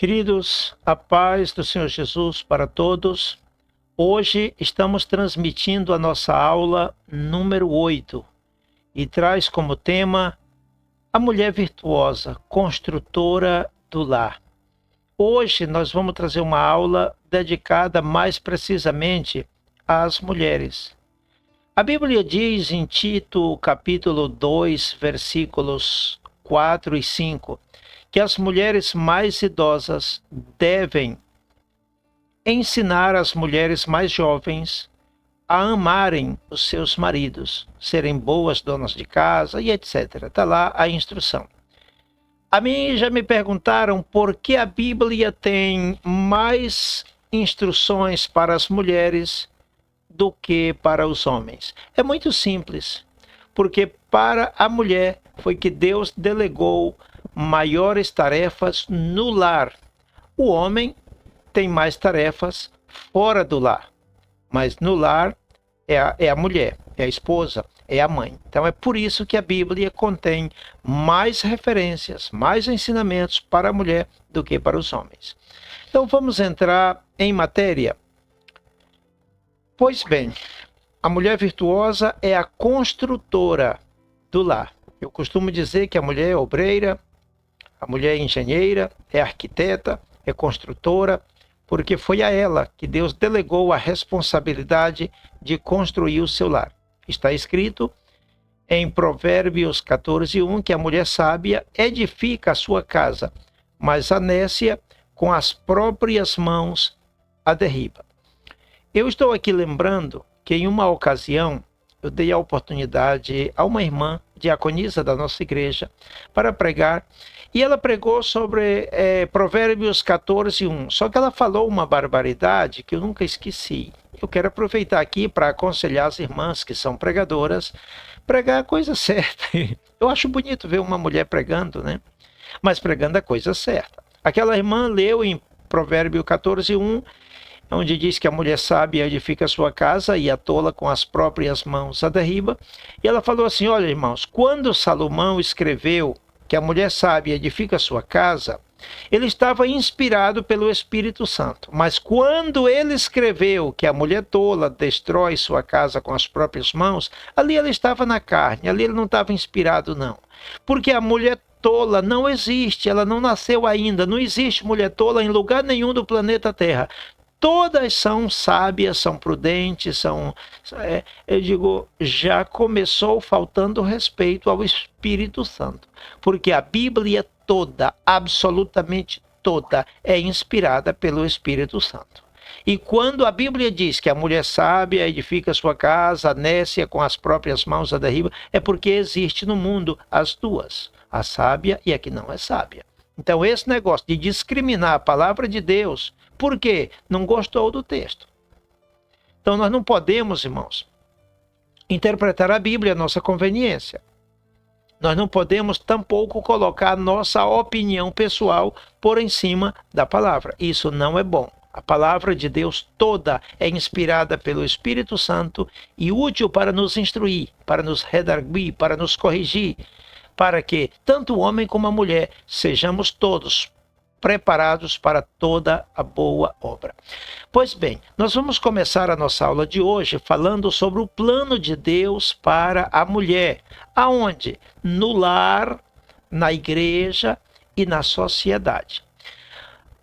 Queridos, a paz do Senhor Jesus para todos. Hoje estamos transmitindo a nossa aula número 8 e traz como tema a mulher virtuosa, construtora do lar. Hoje nós vamos trazer uma aula dedicada mais precisamente às mulheres. A Bíblia diz em Tito, capítulo 2, versículos 4 e 5, que as mulheres mais idosas devem ensinar as mulheres mais jovens a amarem os seus maridos, serem boas donas de casa e etc. Está lá a instrução. A mim já me perguntaram por que a Bíblia tem mais instruções para as mulheres do que para os homens. É muito simples, porque para a mulher foi que Deus delegou maiores tarefas no lar. O homem tem mais tarefas fora do lar, mas no lar é a mulher, é a esposa, é a mãe. Então é por isso que a Bíblia contém mais referências, mais ensinamentos para a mulher do que para os homens. Então vamos entrar em matéria. Pois bem, a mulher virtuosa é a construtora do lar. Eu costumo dizer que a mulher é obreira, a mulher é engenheira, é arquiteta, é construtora, porque foi a ela que Deus delegou a responsabilidade de construir o seu lar. Está escrito em Provérbios 14:1 que a mulher sábia edifica a sua casa, mas a nécia com as próprias mãos a derriba. Eu estou aqui lembrando que em uma ocasião eu dei a oportunidade a uma irmã diaconisa da nossa igreja para pregar, e ela pregou sobre Provérbios 14:1. Só que ela falou uma barbaridade que eu nunca esqueci. Eu quero aproveitar aqui para aconselhar as irmãs que são pregadoras, pregar a coisa certa. Eu acho bonito ver uma mulher pregando, né? Mas pregando a coisa certa. Aquela irmã leu em Provérbios 14:1, onde diz que a mulher sábia edifica a sua casa e a tola com as próprias mãos a derriba. E ela falou assim: olha, irmãos, quando Salomão escreveu que a mulher sábia edifica a sua casa, ele estava inspirado pelo Espírito Santo. Mas quando ele escreveu que a mulher tola destrói sua casa com as próprias mãos, ali ele estava na carne, ali ele não estava inspirado, não. Porque a mulher tola não existe, ela não nasceu ainda, não existe mulher tola em lugar nenhum do planeta Terra. Todas são sábias, são prudentes, eu digo, já começou faltando respeito ao Espírito Santo. Porque a Bíblia toda, absolutamente toda, é inspirada pelo Espírito Santo. E quando a Bíblia diz que a mulher sábia edifica sua casa, a nécia com as próprias mãos a derriba, é porque existe no mundo as duas, a sábia e a que não é sábia. Então esse negócio de discriminar a palavra de Deus, por quê? Não gostou do texto. Então nós não podemos, irmãos, interpretar a Bíblia à nossa conveniência. Nós não podemos tampouco colocar nossa opinião pessoal por em cima da palavra. Isso não é bom. A palavra de Deus toda é inspirada pelo Espírito Santo e útil para nos instruir, para nos redarguir, para nos corrigir, para que tanto o homem como a mulher sejamos todos preparados para toda a boa obra. Pois bem, nós vamos começar a nossa aula de hoje falando sobre o plano de Deus para a mulher. Aonde? No lar, na igreja e na sociedade.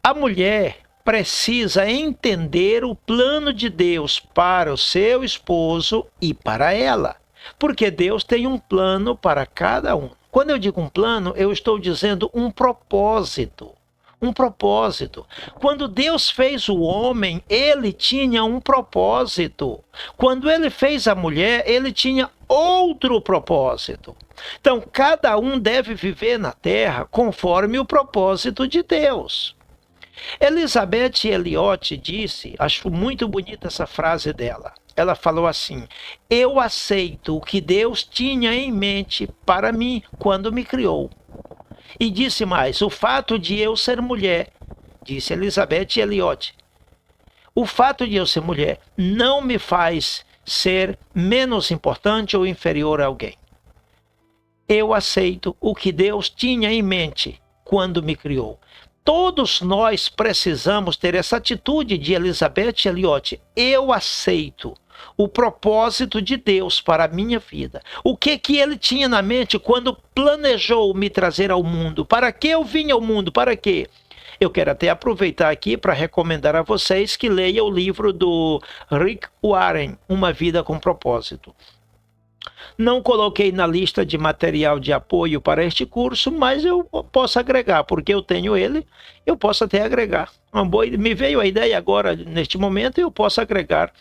A mulher precisa entender o plano de Deus para o seu esposo e para ela, porque Deus tem um plano para cada um. Quando eu digo um plano, eu estou dizendo um propósito. Um propósito. Quando Deus fez o homem, ele tinha um propósito. Quando ele fez a mulher, ele tinha outro propósito. Então, cada um deve viver na terra conforme o propósito de Deus. Elizabeth Elliot disse, acho muito bonita essa frase dela. Ela falou assim: eu aceito o que Deus tinha em mente para mim quando me criou. E disse mais: o fato de eu ser mulher, disse Elizabeth Elliot, o fato de eu ser mulher não me faz ser menos importante ou inferior a alguém. Eu aceito o que Deus tinha em mente quando me criou. Todos nós precisamos ter essa atitude de Elizabeth Elliot. Eu aceito o propósito de Deus para a minha vida. O que ele tinha na mente quando planejou me trazer ao mundo? Para que eu vim ao mundo? Para quê? Eu quero até aproveitar aqui para recomendar a vocês que leiam o livro do Rick Warren, Uma Vida com Propósito. Não coloquei na lista de material de apoio para este curso, mas eu posso agregar, porque eu tenho ele, eu posso até agregar. Me veio a ideia agora, neste momento, e eu posso agregar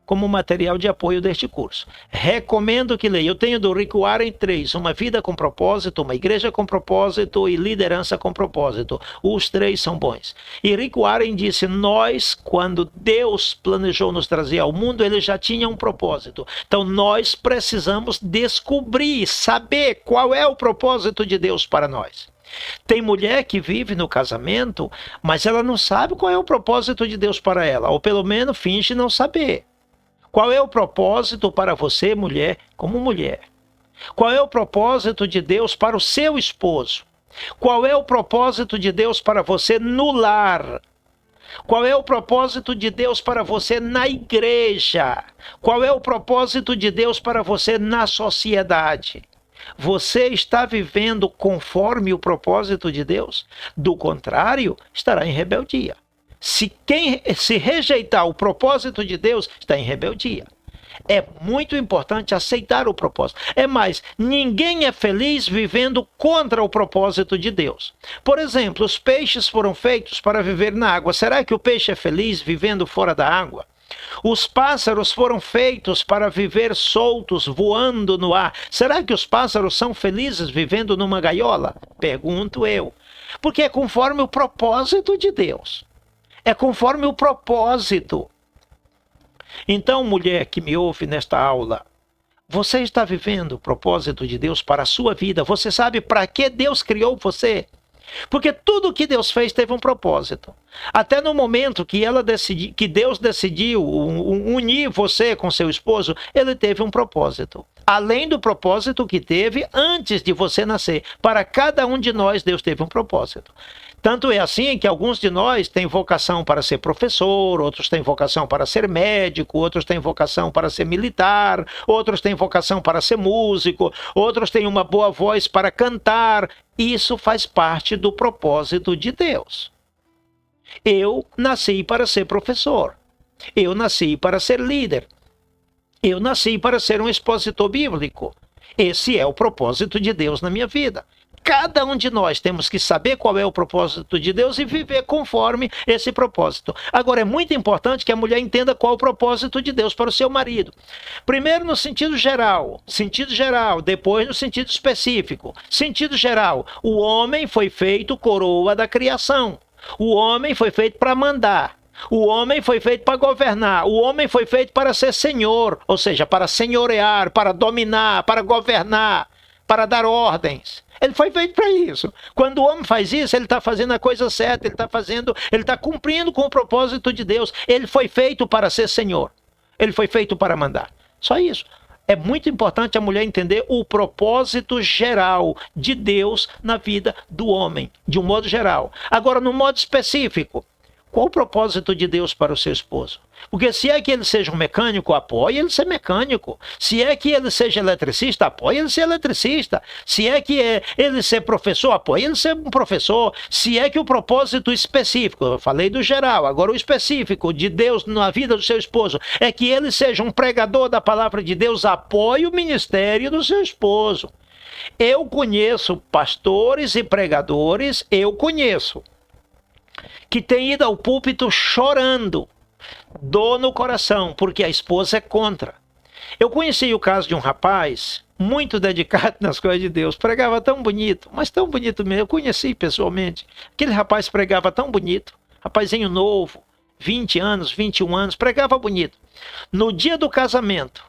como material de apoio deste curso. Recomendo que leia. Eu tenho do Rick Warren 3, Uma Vida com Propósito, Uma Igreja com Propósito e Liderança com Propósito. Os três são bons. E Rick Warren disse, nós, quando Deus planejou nos trazer ao mundo, ele já tinha um propósito. Então nós precisamos descobrir, saber qual é o propósito de Deus para nós. Tem mulher que vive no casamento, mas ela não sabe qual é o propósito de Deus para ela, ou pelo menos finge não saber. Qual é o propósito para você, mulher, como mulher? Qual é o propósito de Deus para o seu esposo? Qual é o propósito de Deus para você no lar? Qual é o propósito de Deus para você na igreja? Qual é o propósito de Deus para você na sociedade? Você está vivendo conforme o propósito de Deus? Do contrário, estará em rebeldia. Se rejeitar o propósito de Deus, está em rebeldia. É muito importante aceitar o propósito. É mais, ninguém é feliz vivendo contra o propósito de Deus. Por exemplo, os peixes foram feitos para viver na água. Será que o peixe é feliz vivendo fora da água? Os pássaros foram feitos para viver soltos, voando no ar. Será que os pássaros são felizes vivendo numa gaiola? Pergunto eu. Porque é conforme o propósito de Deus. É conforme o propósito. Então, mulher que me ouve nesta aula, você está vivendo o propósito de Deus para a sua vida? Você sabe para que Deus criou você? Porque tudo que Deus fez teve um propósito. Até no momento que Deus decidiu unir você com seu esposo, ele teve um propósito. Além do propósito que teve antes de você nascer. Para cada um de nós, Deus teve um propósito. Tanto é assim que alguns de nós têm vocação para ser professor, outros têm vocação para ser médico, outros têm vocação para ser militar, outros têm vocação para ser músico, outros têm uma boa voz para cantar. Isso faz parte do propósito de Deus. Eu nasci para ser professor. Eu nasci para ser líder. Eu nasci para ser um expositor bíblico. Esse é o propósito de Deus na minha vida. Cada um de nós temos que saber qual é o propósito de Deus e viver conforme esse propósito. Agora, é muito importante que a mulher entenda qual é o propósito de Deus para o seu marido. Primeiro no sentido geral, depois no sentido específico. Sentido geral, o homem foi feito coroa da criação. O homem foi feito para mandar. O homem foi feito para governar. O homem foi feito para ser senhor, ou seja, para senhorear, para dominar, para governar, para dar ordens. Ele foi feito para isso. Quando o homem faz isso, ele está fazendo a coisa certa, ele está cumprindo com o propósito de Deus. Ele foi feito para ser senhor. Ele foi feito para mandar. Só isso. É muito importante a mulher entender o propósito geral de Deus na vida do homem, de um modo geral. Agora, no modo específico, qual o propósito de Deus para o seu esposo? Porque se é que ele seja um mecânico, apoie ele ser mecânico. Se é que ele seja eletricista, apoie ele ser eletricista. Se é que ele ser professor, apoie ele ser um professor. Se é que o propósito específico, eu falei do geral, agora o específico de Deus na vida do seu esposo, é que ele seja um pregador da palavra de Deus, apoie o ministério do seu esposo. Eu conheço pastores e pregadores, que tem ido ao púlpito chorando, dor no coração, porque a esposa é contra. Eu conheci o caso de um rapaz muito dedicado nas coisas de Deus, pregava tão bonito, mas tão bonito mesmo, eu conheci pessoalmente. Aquele rapaz pregava tão bonito, rapazinho novo, 20 anos, 21 anos, pregava bonito. No dia do casamento,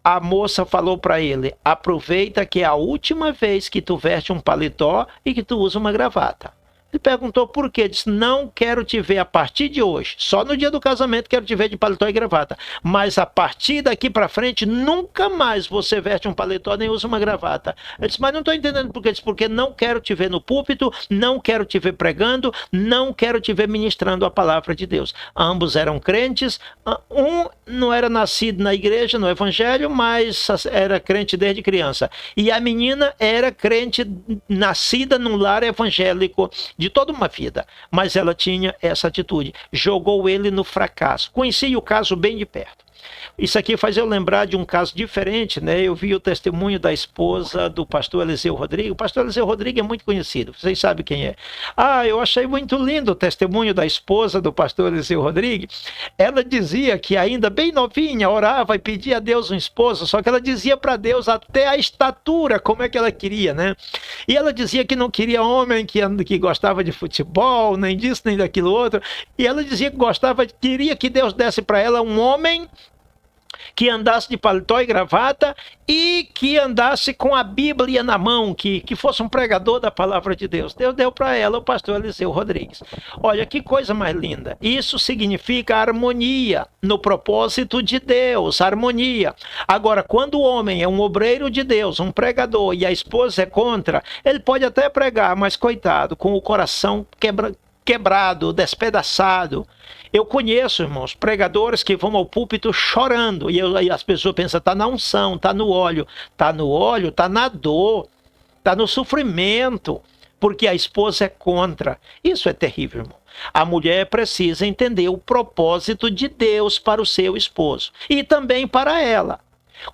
a moça falou para ele, aproveita que é a última vez que tu veste um paletó e que tu usa uma gravata. Ele perguntou por quê. Disse, não quero te ver a partir de hoje. Só no dia do casamento quero te ver de paletó e gravata. Mas a partir daqui para frente, nunca mais você veste um paletó nem usa uma gravata. Ele disse, mas não estou entendendo por quê. Ele disse, porque não quero te ver no púlpito, não quero te ver pregando, não quero te ver ministrando a palavra de Deus. Ambos eram crentes. Um não era nascido na igreja, no evangelho, mas era crente desde criança. E a menina era crente nascida num lar evangélico de toda uma vida, mas ela tinha essa atitude, jogou ele no fracasso. Conheci o caso bem de perto. Isso aqui faz eu lembrar de um caso diferente, né? Eu vi o testemunho da esposa do pastor Eliseu Rodrigues. O pastor Eliseu Rodrigues é muito conhecido, vocês sabem quem é. Eu achei muito lindo o testemunho da esposa do pastor Eliseu Rodrigues. Ela dizia que ainda bem novinha, orava e pedia a Deus um esposo, só que ela dizia para Deus até a estatura, como é que ela queria, né? E ela dizia que não queria homem que gostava de futebol, nem disso, nem daquilo outro. E ela dizia que queria que Deus desse para ela um homem que andasse de paletó e gravata e que andasse com a Bíblia na mão, que fosse um pregador da palavra de Deus. Deus deu para ela o pastor Eliseu Rodrigues. Olha que coisa mais linda. Isso significa harmonia no propósito de Deus, harmonia. Agora, quando o homem é um obreiro de Deus, um pregador, e a esposa é contra, ele pode até pregar, mas coitado, com o coração quebrado, despedaçado. Eu conheço, irmãos, pregadores que vão ao púlpito chorando, e as pessoas pensam, está na unção, está no óleo. Está no óleo, está na dor, está no sofrimento, porque a esposa é contra. Isso é terrível, irmão. A mulher precisa entender o propósito de Deus para o seu esposo, e também para ela.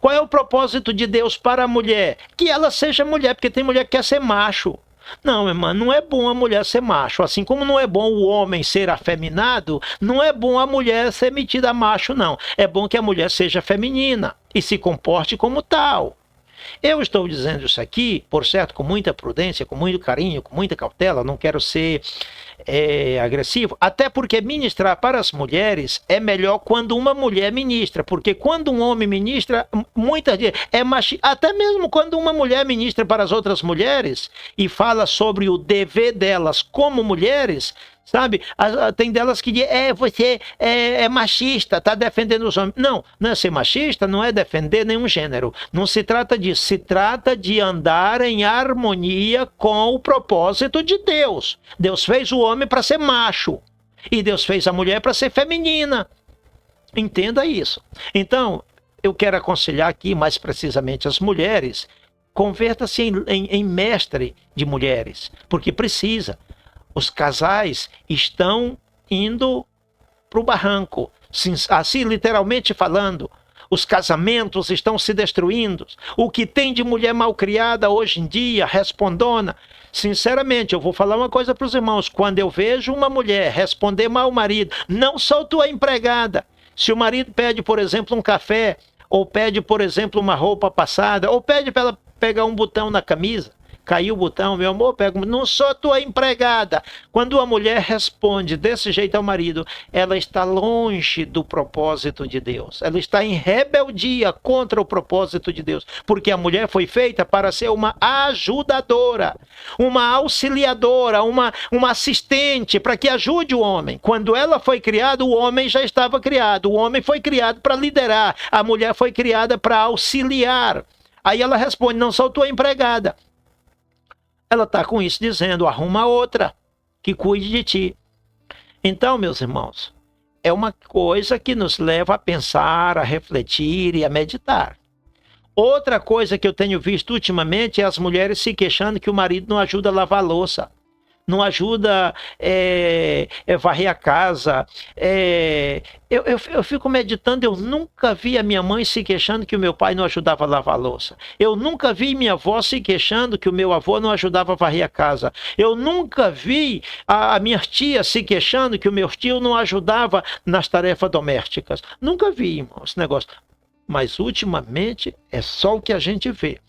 Qual é o propósito de Deus para a mulher? Que ela seja mulher, porque tem mulher que quer ser macho. Não, irmã, não é bom a mulher ser macho. Assim como não é bom o homem ser afeminado, não é bom a mulher ser metida a macho, não. É bom que a mulher seja feminina e se comporte como tal. Eu estou dizendo isso aqui, por certo, com muita prudência, com muito carinho, com muita cautela, não quero ser agressivo, até porque ministrar para as mulheres é melhor quando uma mulher ministra, porque quando um homem ministra, muitas vezes é machista, até mesmo quando uma mulher ministra para as outras mulheres e fala sobre o dever delas como mulheres, sabe? Tem delas que dizem, você é machista, está defendendo os homens. Não, não é ser machista, não é defender nenhum gênero. Não se trata disso, se trata de andar em harmonia com o propósito de Deus. Deus fez o homem para ser macho e Deus fez a mulher para ser feminina. Entenda isso. Então, eu quero aconselhar aqui, mais precisamente as mulheres, converta-se em mestre de mulheres, porque precisa. Os casais estão indo para o barranco, assim literalmente falando. Os casamentos estão se destruindo. O que tem de mulher mal criada hoje em dia, respondona. Sinceramente, eu vou falar uma coisa para os irmãos. Quando eu vejo uma mulher responder mal ao marido, não sou tua empregada. Se o marido pede, por exemplo, um café, ou pede, por exemplo, uma roupa passada, ou pede para ela pegar um botão na camisa, caiu o botão, meu amor, não sou tua empregada. Quando a mulher responde desse jeito ao marido, ela está longe do propósito de Deus. Ela está em rebeldia contra o propósito de Deus. Porque a mulher foi feita para ser uma ajudadora, uma auxiliadora, uma assistente, para que ajude o homem. Quando ela foi criada, o homem já estava criado. O homem foi criado para liderar. A mulher foi criada para auxiliar. Aí ela responde, não sou tua empregada. Ela está com isso dizendo, arruma outra que cuide de ti. Então, meus irmãos, é uma coisa que nos leva a pensar, a refletir e a meditar. Outra coisa que eu tenho visto ultimamente é as mulheres se queixando que o marido não ajuda a lavar a louça, não ajuda varrer a casa. Eu fico meditando, eu nunca vi a minha mãe se queixando que o meu pai não ajudava a lavar a louça. Eu nunca vi minha avó se queixando que o meu avô não ajudava a varrer a casa. Eu nunca vi a minha tia se queixando que o meu tio não ajudava nas tarefas domésticas. Nunca vi, irmão, esse negócio. Mas ultimamente é só o que a gente vê.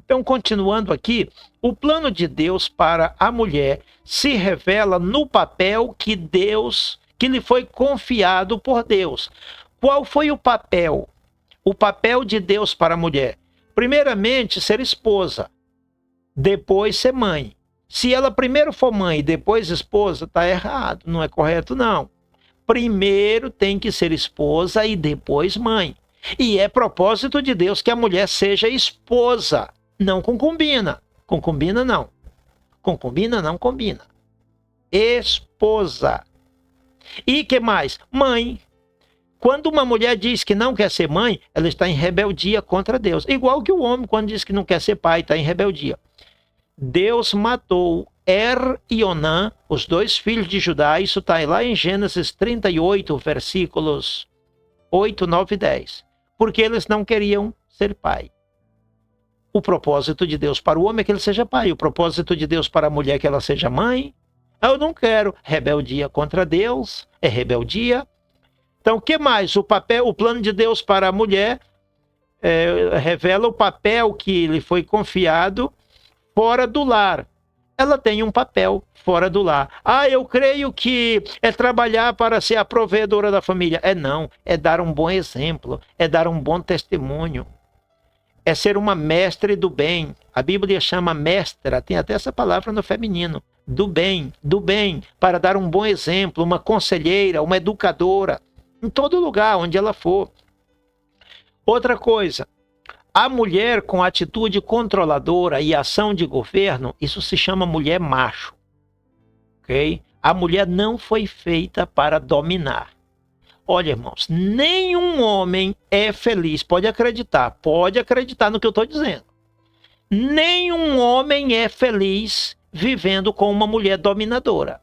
Então, continuando aqui, o plano de Deus para a mulher se revela no papel que lhe foi confiado por Deus. Qual foi o papel? O papel de Deus para a mulher? Primeiramente, ser esposa. Depois, ser mãe. Se ela primeiro for mãe e depois esposa, está errado, não é correto não. Primeiro tem que ser esposa e depois mãe. E é propósito de Deus que a mulher seja esposa, não concubina. Concubina não. Concubina não combina. Esposa. E que mais? Mãe. Quando uma mulher diz que não quer ser mãe, ela está em rebeldia contra Deus. Igual que o homem, quando diz que não quer ser pai, está em rebeldia. Deus matou e Onã, os dois filhos de Judá. Isso está lá em Gênesis 38, versículos 8, 9 e 10. Porque eles não queriam ser pai. O propósito de Deus para o homem é que ele seja pai. O propósito de Deus para a mulher é que ela seja mãe. Eu não quero. Rebeldia contra Deus é rebeldia. Então, o que mais? O plano de Deus para a mulher revela o papel que lhe foi confiado fora do lar. Ela tem um papel fora do lar. Eu creio que é trabalhar para ser a provedora da família. Não, é dar um bom exemplo, é dar um bom testemunho. É ser uma mestre do bem. A Bíblia chama mestra, tem até essa palavra no feminino. Do bem, para dar um bom exemplo, uma conselheira, uma educadora, em todo lugar onde ela for. Outra coisa, a mulher com atitude controladora e ação de governo, isso se chama mulher macho. Ok? A mulher não foi feita para dominar. Olha, irmãos, nenhum homem é feliz. Pode acreditar no que eu estou dizendo. Nenhum homem é feliz vivendo com uma mulher dominadora.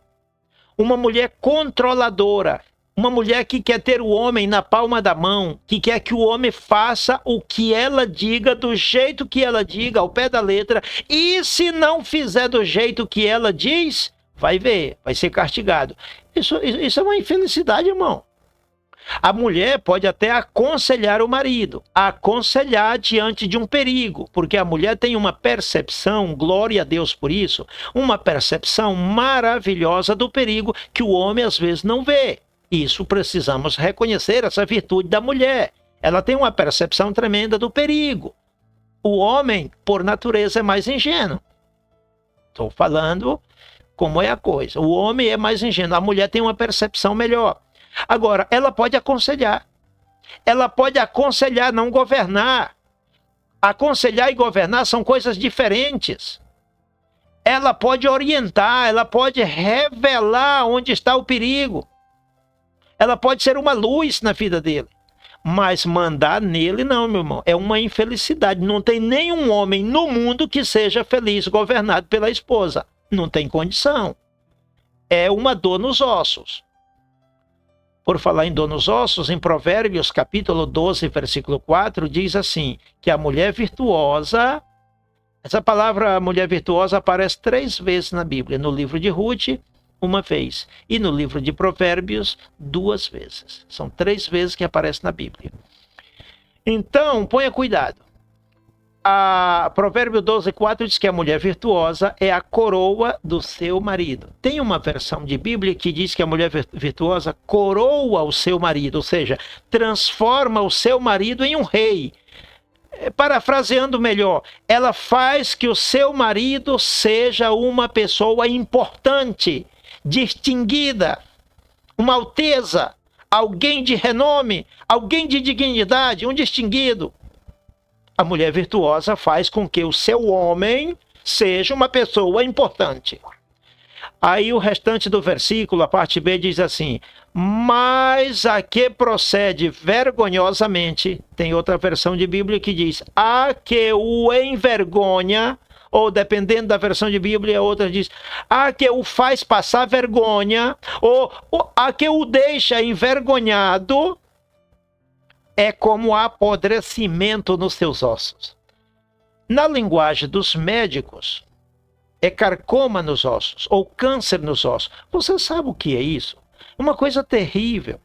Uma mulher controladora. Uma mulher que quer ter o homem na palma da mão, que quer que o homem faça o que ela diga, do jeito que ela diga, ao pé da letra. E se não fizer do jeito que ela diz, vai ver, vai ser castigado. Isso é uma infelicidade, irmão. A mulher pode até aconselhar o marido, aconselhar diante de um perigo, porque a mulher tem uma percepção, glória a Deus por isso, uma percepção maravilhosa do perigo que o homem às vezes não vê. Isso precisamos reconhecer, essa virtude da mulher. Ela tem uma percepção tremenda do perigo. O homem, por natureza, é mais ingênuo. Estou falando como é a coisa. O homem é mais ingênuo, a mulher tem uma percepção melhor. Agora, ela pode aconselhar. Ela pode aconselhar, não governar. Aconselhar e governar são coisas diferentes. Ela pode orientar, ela pode revelar onde está o perigo. Ela pode ser uma luz na vida dele. Mas mandar nele, não, meu irmão. É uma infelicidade. Não tem nenhum homem no mundo que seja feliz governado pela esposa. Não tem condição. É uma dor nos ossos. Por falar em dor nos ossos, em Provérbios, capítulo 12, versículo 4, diz assim, que a mulher virtuosa, essa palavra mulher virtuosa aparece 3 vezes na Bíblia, no livro de Ruth, 1 vez, e no livro de Provérbios, 2 vezes. São 3 vezes que aparece na Bíblia. Então, ponha cuidado. A Provérbio 12, 4 diz que a mulher virtuosa é a coroa do seu marido. Tem uma versão de Bíblia que diz que a mulher virtuosa coroa o seu marido, ou seja, transforma o seu marido em um rei. Parafraseando melhor, ela faz que o seu marido seja uma pessoa importante, distinguida, uma alteza, alguém de renome, alguém de dignidade, um distinguido. A mulher virtuosa faz com que o seu homem seja uma pessoa importante. Aí o restante do versículo, a parte B, diz assim, mas a que procede vergonhosamente, tem outra versão de Bíblia que diz, a que o envergonha, ou dependendo da versão de Bíblia, outra diz, a que o faz passar vergonha, ou a que o deixa envergonhado, é como apodrecimento nos seus ossos. Na linguagem dos médicos, é carcoma nos ossos, ou câncer nos ossos. Você sabe o que é isso? Uma coisa terrível.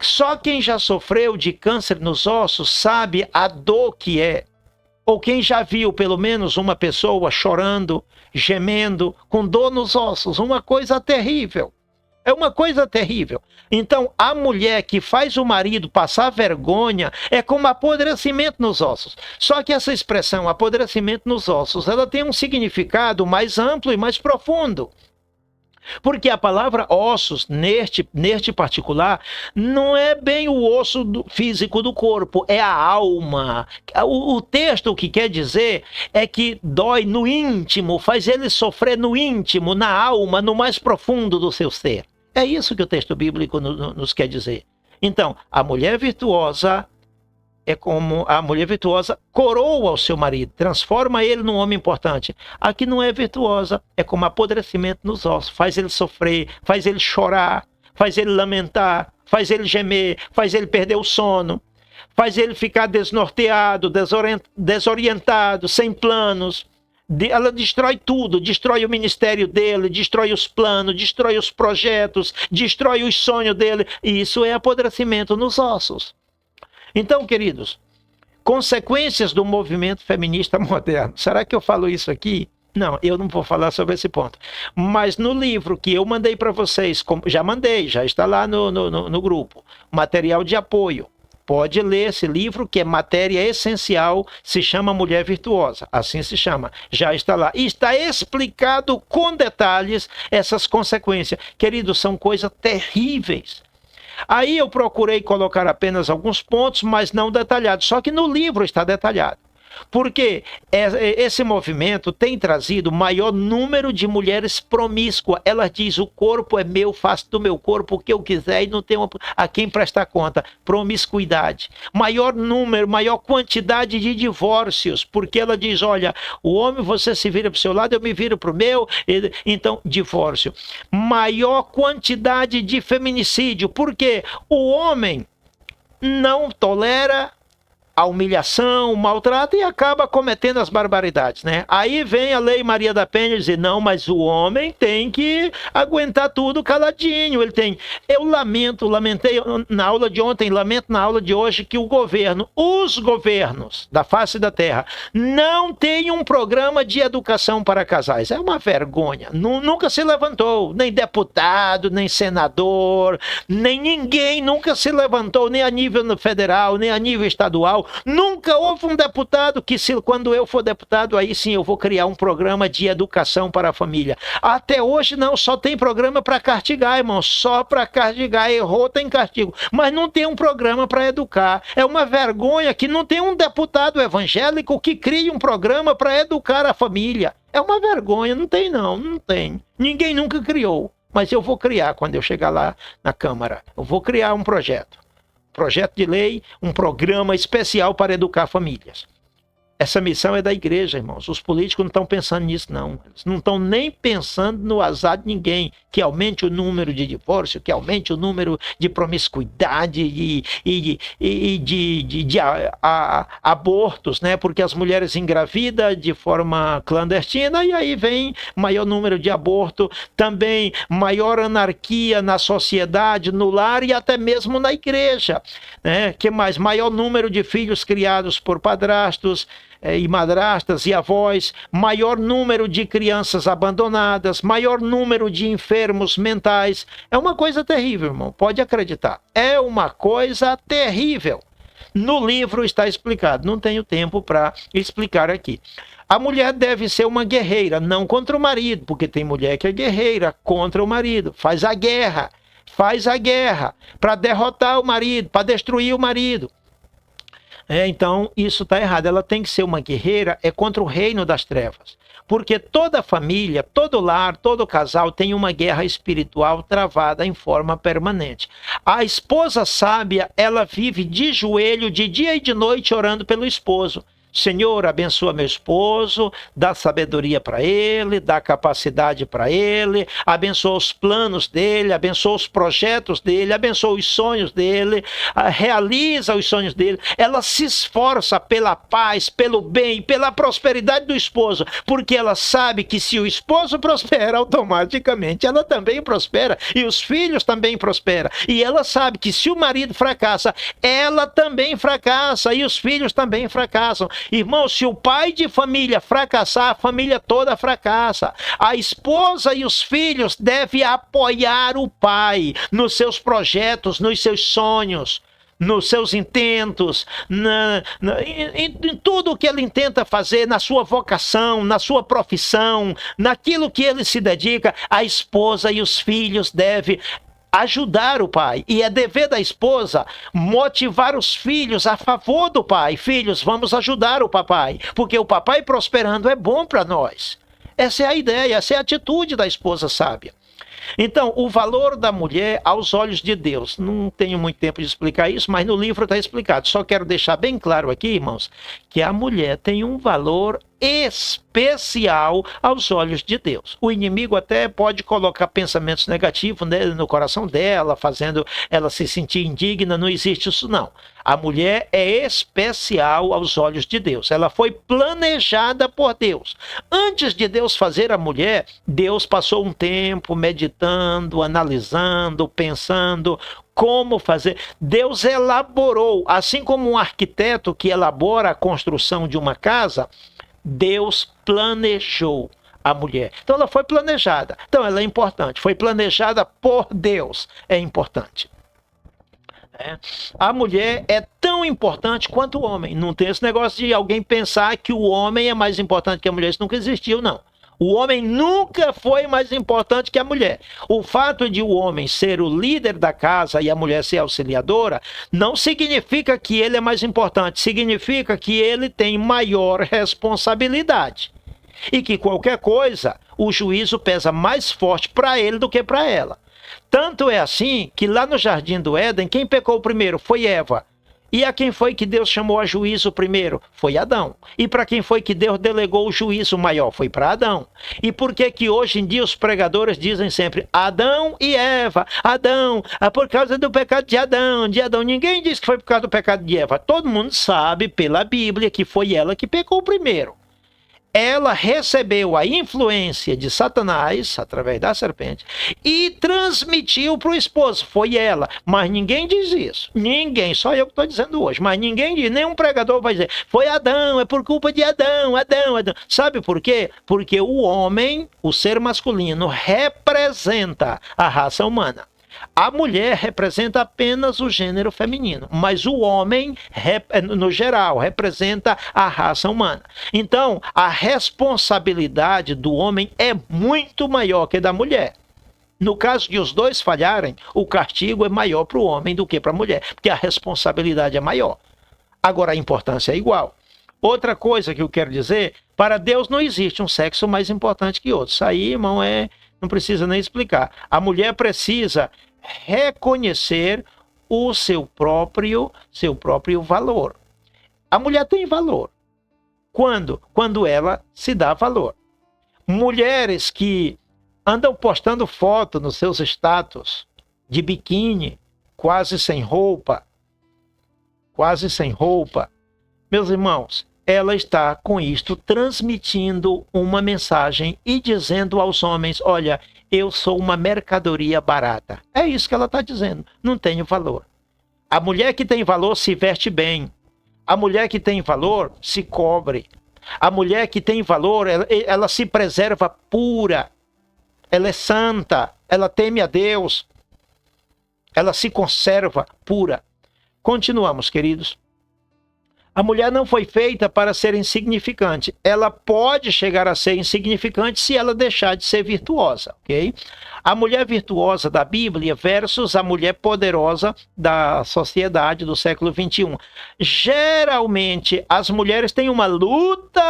Só quem já sofreu de câncer nos ossos sabe a dor que é. Ou quem já viu pelo menos uma pessoa chorando, gemendo, com dor nos ossos. Uma coisa terrível. É uma coisa terrível. Então, a mulher que faz o marido passar vergonha é como apodrecimento nos ossos. Só que essa expressão, apodrecimento nos ossos, ela tem um significado mais amplo e mais profundo. Porque a palavra ossos, neste particular, não é bem o osso físico do corpo, é a alma. O texto, o que quer dizer é que dói no íntimo, faz ele sofrer no íntimo, na alma, no mais profundo do seu ser. É isso que o texto bíblico nos quer dizer. Então, a mulher virtuosa é como a mulher virtuosa coroa o seu marido, transforma ele num homem importante. A que não é virtuosa é como apodrecimento nos ossos, faz ele sofrer, faz ele chorar, faz ele lamentar, faz ele gemer, faz ele perder o sono, faz ele ficar desnorteado, desorientado, sem planos. Ela destrói tudo, destrói o ministério dele, destrói os planos, destrói os projetos, destrói os sonhos dele. E isso é apodrecimento nos ossos. Então, queridos, consequências do movimento feminista moderno. Será que eu falo isso aqui? Não, eu não vou falar sobre esse ponto. Mas no livro que eu mandei para vocês, já está lá no grupo, material de apoio. Pode ler esse livro, que é matéria essencial, se chama Mulher Virtuosa, assim se chama, já está lá. E está explicado com detalhes essas consequências. Queridos, são coisas terríveis. Aí eu procurei colocar apenas alguns pontos, mas não detalhados. Só que no livro está detalhado. Porque esse movimento tem trazido maior número de mulheres promíscuas. Ela diz, o corpo é meu, faço do meu corpo o que eu quiser e não tenho a quem prestar conta. Promiscuidade. Maior número, maior quantidade de divórcios. Porque ela diz, olha, o homem você se vira para o seu lado, eu me viro para o meu. Então, divórcio. Maior quantidade de feminicídio. Porque o homem não tolera a humilhação, o maltrato e acaba cometendo as barbaridades, né? Aí vem a Lei Maria da Penha e diz, não, mas o homem tem que aguentar tudo caladinho, ele tem... Eu lamentei na aula de ontem, lamento na aula de hoje que os governos da face da terra não têm um programa de educação para casais. É uma vergonha. Nunca se levantou, nem deputado, nem senador, nem ninguém nunca se levantou, nem a nível federal, nem a nível estadual. Nunca houve um deputado que, quando eu for deputado, aí sim eu vou criar um programa de educação para a família. Até hoje não, só tem programa para castigar, irmão, só para castigar. Errou, tem castigo. Mas não tem um programa para educar. É uma vergonha que não tem um deputado evangélico que crie um programa para educar a família. É uma vergonha, não tem não, não tem. Ninguém nunca criou, mas eu vou criar quando eu chegar lá na Câmara. Eu vou criar um projeto de lei, um programa especial para educar famílias. Essa missão é da igreja, irmãos. Os políticos não estão pensando nisso, não. Eles não estão nem pensando no azar de ninguém. Que aumente o número de divórcio, que aumente o número de promiscuidade e de abortos, né? Porque as mulheres engravidam de forma clandestina e aí vem maior número de aborto, também maior anarquia na sociedade, no lar e até mesmo na igreja, né? Que mais? Maior número de filhos criados por padrastos e madrastas e avós, maior número de crianças abandonadas, maior número de enfermos mentais. É uma coisa terrível, irmão, pode acreditar. É uma coisa terrível. No livro está explicado, não tenho tempo para explicar aqui. A mulher deve ser uma guerreira, não contra o marido, porque tem mulher que é guerreira contra o marido, faz a guerra para derrotar o marido, para destruir o marido. Então, isso está errado. Ela tem que ser uma guerreira, contra o reino das trevas. Porque toda família, todo lar, todo casal tem uma guerra espiritual travada em forma permanente. A esposa sábia, ela vive de joelho, de dia e de noite, orando pelo esposo. Senhor, abençoa meu esposo, dá sabedoria para ele, dá capacidade para ele, abençoa os planos dele, abençoa os projetos dele, abençoa os sonhos dele, realiza os sonhos dele. Ela se esforça pela paz, pelo bem, pela prosperidade do esposo, porque ela sabe que se o esposo prospera, automaticamente ela também prospera e os filhos também prosperam. E ela sabe que se o marido fracassa, ela também fracassa e os filhos também fracassam. Irmão, se o pai de família fracassar, a família toda fracassa. A esposa e os filhos devem apoiar o pai nos seus projetos, nos seus sonhos, nos seus intentos, em tudo o que ele intenta fazer, na sua vocação, na sua profissão, naquilo que ele se dedica. A esposa e os filhos devem ajudar o pai. E é dever da esposa motivar os filhos a favor do pai. Filhos, vamos ajudar o papai, porque o papai prosperando é bom para nós. Essa é a ideia, essa é a atitude da esposa sábia. Então, o valor da mulher aos olhos de Deus. Não tenho muito tempo de explicar isso, mas no livro está explicado. Só quero deixar bem claro aqui, irmãos, que a mulher tem um valor especial aos olhos de Deus. O inimigo até pode colocar pensamentos negativos no coração dela, fazendo ela se sentir indigna. Não existe isso, não. A mulher é especial aos olhos de Deus. Ela foi planejada por Deus. Antes de Deus fazer a mulher, Deus passou um tempo meditando, analisando, pensando como fazer. Deus elaborou, assim como um arquiteto que elabora a construção de uma casa, Deus planejou a mulher. Então ela foi planejada. Então ela é importante. Foi planejada por Deus. É importante. A mulher é tão importante quanto o homem. Não tem esse negócio de alguém pensar que o homem é mais importante que a mulher. Isso nunca existiu, não. O homem nunca foi mais importante que a mulher. O fato de o homem ser o líder da casa e a mulher ser auxiliadora não significa que ele é mais importante. Significa que ele tem maior responsabilidade. E que qualquer coisa, o juízo pesa mais forte para ele do que para ela. Tanto é assim que lá no Jardim do Éden, quem pecou primeiro foi Eva. E a quem foi que Deus chamou a juízo primeiro? Foi Adão. E para quem foi que Deus delegou o juízo maior? Foi para Adão. E por que que hoje em dia os pregadores dizem sempre Adão e Eva? Adão, por causa do pecado de Adão, Ninguém diz que foi por causa do pecado de Eva. Todo mundo sabe pela Bíblia que foi ela que pecou primeiro. Ela recebeu a influência de Satanás, através da serpente, e transmitiu para o esposo. Foi ela. Mas ninguém diz isso. Ninguém. Só eu que estou dizendo hoje. Mas ninguém diz. Nenhum pregador vai dizer. Foi Adão. É por culpa de Adão. Adão. Sabe por quê? Porque o homem, o ser masculino, representa a raça humana. A mulher representa apenas o gênero feminino, mas o homem, no geral, representa a raça humana. Então, a responsabilidade do homem é muito maior que a da mulher. No caso de os dois falharem, o castigo é maior para o homem do que para a mulher, porque a responsabilidade é maior. Agora, a importância é igual. Outra coisa que eu quero dizer, para Deus não existe um sexo mais importante que outro. Isso aí, irmão, não precisa nem explicar. A mulher precisa reconhecer o seu próprio valor. A mulher tem valor. Quando? Quando ela se dá valor. Mulheres que andam postando foto nos seus status de biquíni, quase sem roupa. Meus irmãos, ela está com isto transmitindo uma mensagem e dizendo aos homens, olha, eu sou uma mercadoria barata. É isso que ela está dizendo. Não tenho valor. A mulher que tem valor se veste bem. A mulher que tem valor se cobre. A mulher que tem valor, ela se preserva pura. Ela é santa. Ela teme a Deus. Ela se conserva pura. Continuamos, queridos. A mulher não foi feita para ser insignificante. Ela pode chegar a ser insignificante se ela deixar de ser virtuosa, ok? A mulher virtuosa da Bíblia versus a mulher poderosa da sociedade do século XXI. Geralmente, as mulheres têm uma luta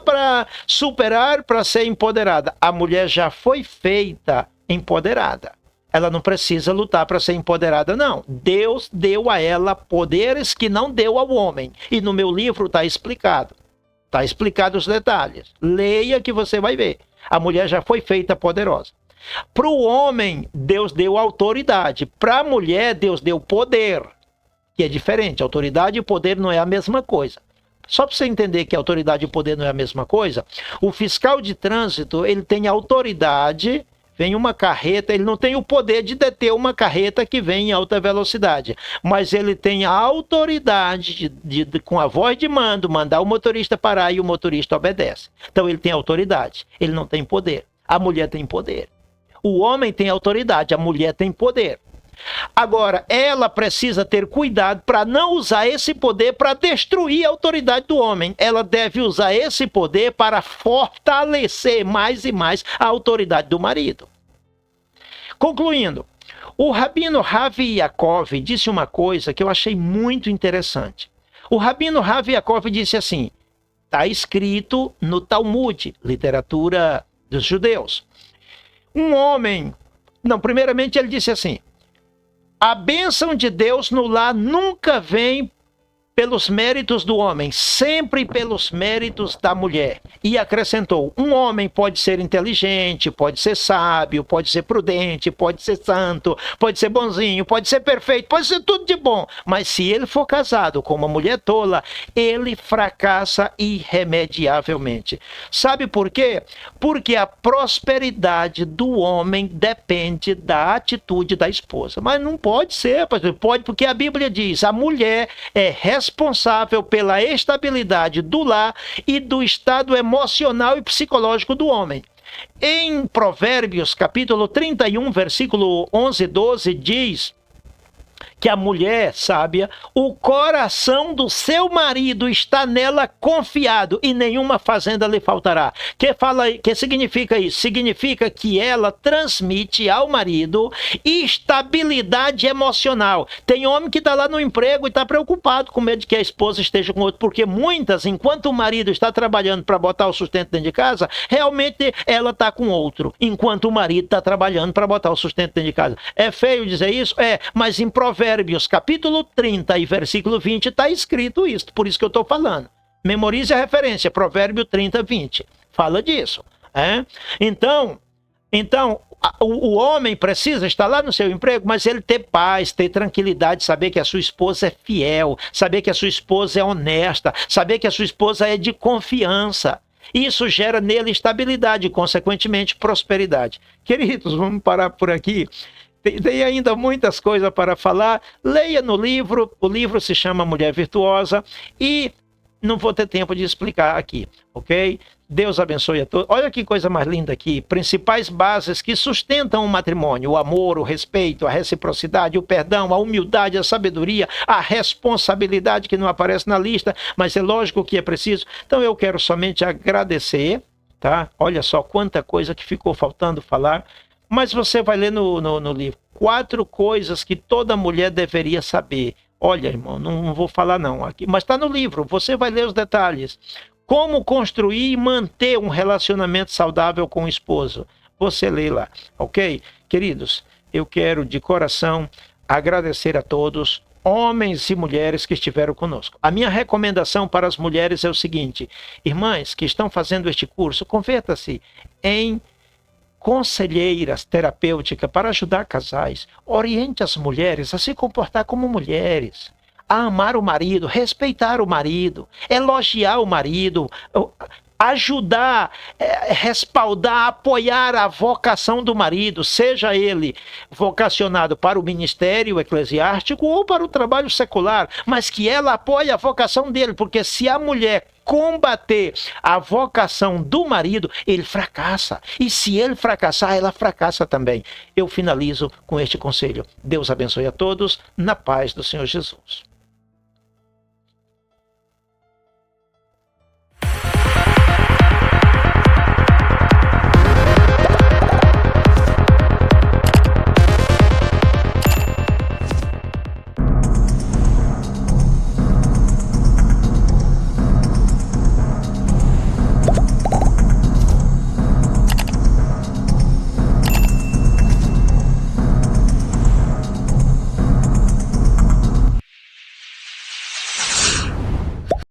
para superar, para ser empoderada. A mulher já foi feita empoderada. Ela não precisa lutar para ser empoderada, não. Deus deu a ela poderes que não deu ao homem. E no meu livro está explicado. Está explicado os detalhes. Leia que você vai ver. A mulher já foi feita poderosa. Para o homem, Deus deu autoridade. Para a mulher, Deus deu poder. Que é diferente. Autoridade e poder não é a mesma coisa. Só para você entender que autoridade e poder não é a mesma coisa, o fiscal de trânsito ele tem autoridade Vem uma carreta, ele não tem o poder de deter uma carreta que vem em alta velocidade, mas ele tem a autoridade com a voz de mando, mandar o motorista parar e o motorista obedece. Então ele tem autoridade, ele não tem poder. A mulher tem poder. O homem tem autoridade, a mulher tem poder. Agora, ela precisa ter cuidado para não usar esse poder para destruir a autoridade do homem. Ela deve usar esse poder para fortalecer mais e mais a autoridade do marido. Concluindo, o rabino Ravi Yaakov disse uma coisa que eu achei muito interessante. O rabino Ravi Yaakov disse assim, está escrito no Talmud, literatura dos judeus. Um homem, não, primeiramente ele disse assim, a bênção de Deus no lar nunca vem pelos méritos do homem, sempre pelos méritos da mulher. E acrescentou, um homem pode ser inteligente, pode ser sábio, pode ser prudente, pode ser santo, pode ser bonzinho, pode ser perfeito, pode ser tudo de bom. Mas se ele for casado com uma mulher tola, ele fracassa irremediavelmente. Sabe por quê? Porque a prosperidade do homem depende da atitude da esposa. Mas não pode ser, pastor. Pode porque a Bíblia diz, a mulher é responsável pela estabilidade do lar e do estado emocional e psicológico do homem. Em Provérbios, capítulo 31, versículo 11 e 12, diz que a mulher sábia, o coração do seu marido está nela confiado e nenhuma fazenda lhe faltará. Que significa isso? Significa que ela transmite ao marido estabilidade emocional. Tem homem que está lá no emprego e está preocupado com medo de que a esposa esteja com outro, porque muitas, enquanto o marido está trabalhando para botar o sustento dentro de casa, realmente ela está com outro, enquanto o marido está trabalhando para botar o sustento dentro de casa. É feio dizer isso? É, mas em Provérbios, capítulo 30 e versículo 20, está escrito isso, por isso que eu estou falando. Memorize a referência, Provérbio 30, 20. Fala disso. Então, o homem precisa estar lá no seu emprego, mas ele ter paz, ter tranquilidade, saber que a sua esposa é fiel, saber que a sua esposa é honesta, saber que a sua esposa é de confiança. Isso gera nele estabilidade e, consequentemente, prosperidade. Queridos, vamos parar por aqui. Tem ainda muitas coisas para falar. Leia no livro, o livro se chama Mulher Virtuosa e não vou ter tempo de explicar aqui, ok? Deus abençoe a todos. Olha que coisa mais linda aqui. Principais bases que sustentam o matrimônio: o amor, o respeito, a reciprocidade, o perdão, a humildade, a sabedoria, a responsabilidade, que não aparece na lista, mas é lógico que é preciso. Então eu quero somente agradecer, tá? Olha só quanta coisa que ficou faltando falar. Mas você vai ler no livro 4 coisas que toda mulher deveria saber. Olha, irmão, não vou falar não aqui, mas está no livro, você vai ler os detalhes. Como construir e manter um relacionamento saudável com o esposo. Você lê lá, ok? Queridos, eu quero de coração agradecer a todos, homens e mulheres que estiveram conosco. A minha recomendação para as mulheres é o seguinte: irmãs que estão fazendo este curso, converta-se em conselheiras terapêuticas para ajudar casais. Oriente as mulheres a se comportar como mulheres, a amar o marido, respeitar o marido, elogiar o marido, ajudar, respaldar, apoiar a vocação do marido, seja ele vocacionado para o ministério eclesiástico ou para o trabalho secular, mas que ela apoie a vocação dele, porque se a mulher combater a vocação do marido, ele fracassa. E se ele fracassar, ela fracassa também. Eu finalizo com este conselho. Deus abençoe a todos, na paz do Senhor Jesus.